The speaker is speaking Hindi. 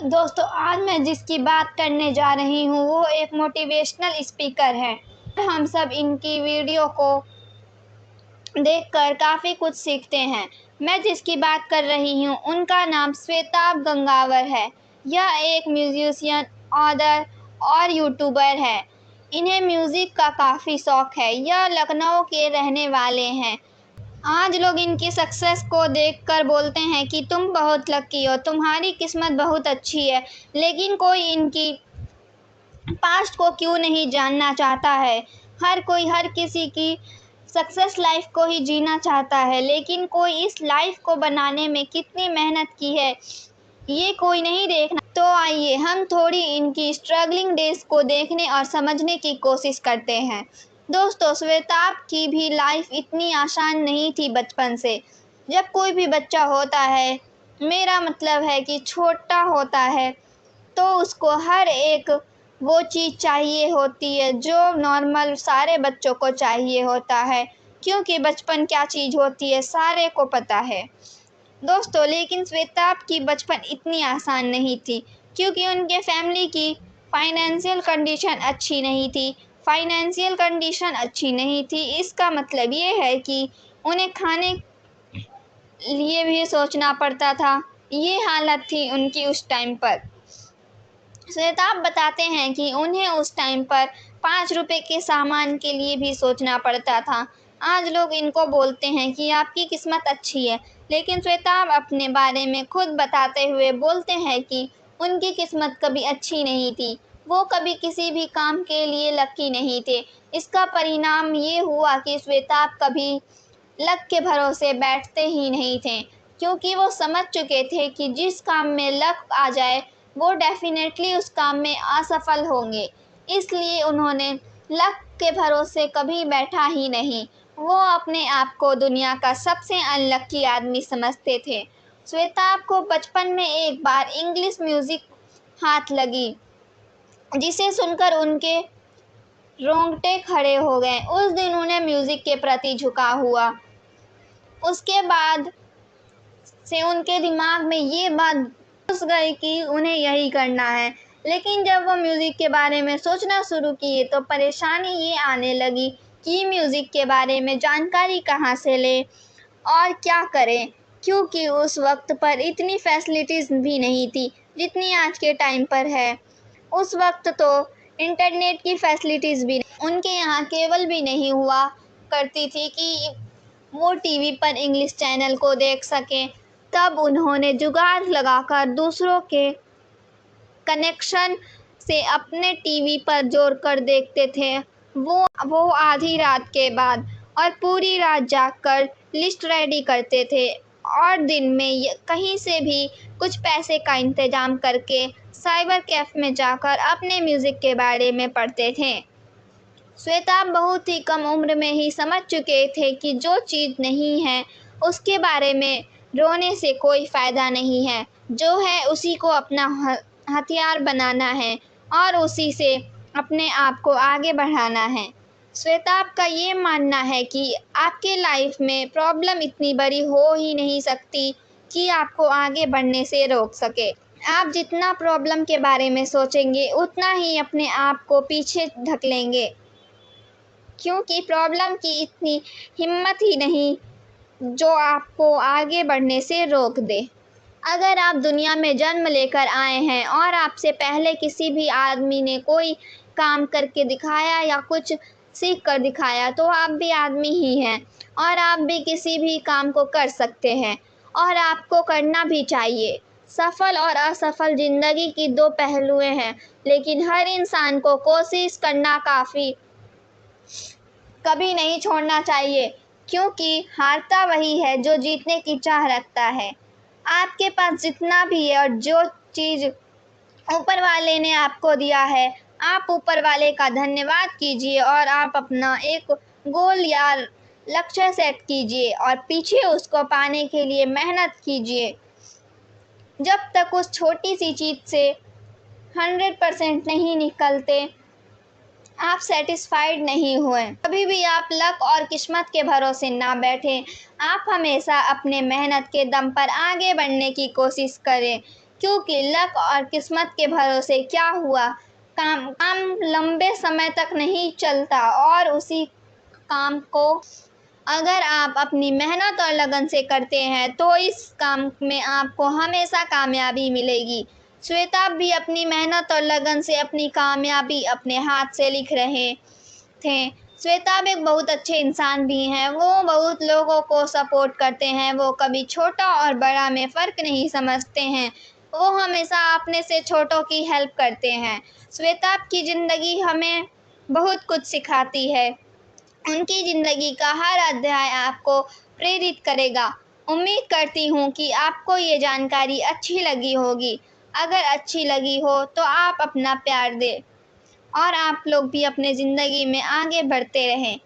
दोस्तों, आज मैं जिसकी बात करने जा रही हूँ वो एक मोटिवेशनल स्पीकर है। हम सब इनकी वीडियो को देखकर काफ़ी कुछ सीखते हैं। मैं जिसकी बात कर रही हूँ उनका नाम श्वेताब गंगावर है। यह एक म्यूजिशियन, ऑथर और यूट्यूबर है। इन्हें म्यूज़िक का काफ़ी शौक है। यह लखनऊ के रहने वाले हैं। आज लोग इनकी सक्सेस को देखकर बोलते हैं कि तुम बहुत लकी हो, तुम्हारी किस्मत बहुत अच्छी है। लेकिन कोई इनकी पास्ट को क्यों नहीं जानना चाहता है। हर कोई हर किसी की सक्सेस लाइफ को ही जीना चाहता है, लेकिन कोई इस लाइफ को बनाने में कितनी मेहनत की है ये कोई नहीं देखना। तो आइए हम थोड़ी इनकी स्ट्रगलिंग डेज को देखने और समझने की कोशिश करते हैं। दोस्तों, श्वेताब की भी लाइफ इतनी आसान नहीं थी बचपन से। जब कोई भी बच्चा होता है, मेरा मतलब है कि छोटा होता है, तो उसको हर एक वो चीज़ चाहिए होती है जो नॉर्मल सारे बच्चों को चाहिए होता है, क्योंकि बचपन क्या चीज़ होती है सारे को पता है। दोस्तों, लेकिन श्वेताब की बचपन इतनी आसान नहीं थी, क्योंकि उनके फैमिली की फाइनेंशियल कंडीशन अच्छी नहीं थी। फाइनेंशियल कंडीशन अच्छी नहीं थी, इसका मतलब ये है कि उन्हें खाने लिए भी सोचना पड़ता था। ये हालत थी उनकी उस टाइम पर। श्वेताब बताते हैं कि उन्हें उस टाइम पर 5 रुपए के सामान के लिए भी सोचना पड़ता था। आज लोग इनको बोलते हैं कि आपकी किस्मत अच्छी है, लेकिन श्वेताब अपने बारे में खुद बताते हुए बोलते हैं कि उनकी किस्मत कभी अच्छी नहीं थी। वो कभी किसी भी काम के लिए लकी नहीं थे। इसका परिणाम ये हुआ कि श्वेताब कभी लक के भरोसे बैठते ही नहीं थे, क्योंकि वो समझ चुके थे कि जिस काम में लक आ जाए वो डेफिनेटली उस काम में असफल होंगे। इसलिए उन्होंने लक के भरोसे कभी बैठा ही नहीं। वो अपने आप को दुनिया का सबसे अनलकी आदमी समझते थे। श्वेताब को बचपन में एक बार इंग्लिश म्यूज़िक हाथ लगी, जिसे सुनकर उनके रोंगटे खड़े हो गए। उस दिन उन्हें म्यूज़िक के प्रति झुकाव हुआ। उसके बाद से उनके दिमाग में ये बात घुस गई कि उन्हें यही करना है। लेकिन जब वो म्यूज़िक के बारे में सोचना शुरू किए तो परेशानी ये आने लगी कि म्यूज़िक के बारे में जानकारी कहाँ से लें और क्या करें, क्योंकि उस वक्त पर इतनी फैसिलिटीज़ भी नहीं थी जितनी आज के टाइम पर है। उस वक्त तो इंटरनेट की फैसिलिटीज़ भी उनके यहाँ केबल भी नहीं हुआ करती थी कि वो टीवी पर इंग्लिश चैनल को देख सकें। तब उन्होंने जुगाड़ लगाकर दूसरों के कनेक्शन से अपने टीवी पर जोड़कर देखते थे। वो आधी रात के बाद और पूरी रात जागकर लिस्ट रेडी करते थे और दिन में कहीं से भी कुछ पैसे का इंतजाम करके साइबर कैफ़े में जाकर अपने म्यूज़िक के बारे में पढ़ते थे। श्वेताब बहुत ही कम उम्र में ही समझ चुके थे कि जो चीज़ नहीं है उसके बारे में रोने से कोई फ़ायदा नहीं है। जो है उसी को अपना हथियार बनाना है और उसी से अपने आप को आगे बढ़ाना है। श्वेताब का ये मानना है कि आपके लाइफ में प्रॉब्लम इतनी बड़ी हो ही नहीं सकती कि आपको आगे बढ़ने से रोक सके। आप जितना प्रॉब्लम के बारे में सोचेंगे उतना ही अपने आप को पीछे धकेलेंगे, क्योंकि प्रॉब्लम की इतनी हिम्मत ही नहीं जो आपको आगे बढ़ने से रोक दे। अगर आप दुनिया में जन्म लेकर आए हैं और आपसे पहले किसी भी आदमी ने कोई काम करके दिखाया या कुछ सीख कर दिखाया, तो आप भी आदमी ही हैं और आप भी किसी भी काम को कर सकते हैं और आपको करना भी चाहिए। सफल और असफल ज़िंदगी की दो पहलुएं हैं, लेकिन हर इंसान को कोशिश करना कभी नहीं छोड़ना चाहिए, क्योंकि हारता वही है जो जीतने की चाह रखता है। आपके पास जितना भी है और जो चीज़ ऊपर वाले ने आपको दिया है, आप ऊपर वाले का धन्यवाद कीजिए और आप अपना एक गोल या लक्ष्य सेट कीजिए और पीछे उसको पाने के लिए मेहनत कीजिए। जब तक उस छोटी सी चीज़ से 100% नहीं निकलते, आप सेटिस्फाइड नहीं हुए। कभी भी आप लक और किस्मत के भरोसे ना बैठें। आप हमेशा अपने मेहनत के दम पर आगे बढ़ने की कोशिश करें, क्योंकि लक और किस्मत के भरोसे क्या हुआ, काम काम लंबे समय तक नहीं चलता और उसी काम को अगर आप अपनी मेहनत और लगन से करते हैं तो इस काम में आपको हमेशा कामयाबी मिलेगी। श्वेताब भी अपनी मेहनत और लगन से अपनी कामयाबी अपने हाथ से लिख रहे थे। श्वेताब एक बहुत अच्छे इंसान भी हैं। वो बहुत लोगों को सपोर्ट करते हैं। वो कभी छोटा और बड़ा में फ़र्क नहीं समझते हैं। वो हमेशा अपने से छोटों की हेल्प करते हैं। श्वेताब की ज़िंदगी हमें बहुत कुछ सिखाती है। उनकी ज़िंदगी का हर अध्याय आपको प्रेरित करेगा। उम्मीद करती हूँ कि आपको ये जानकारी अच्छी लगी होगी। अगर अच्छी लगी हो तो आप अपना प्यार दें और आप लोग भी अपने ज़िंदगी में आगे बढ़ते रहें।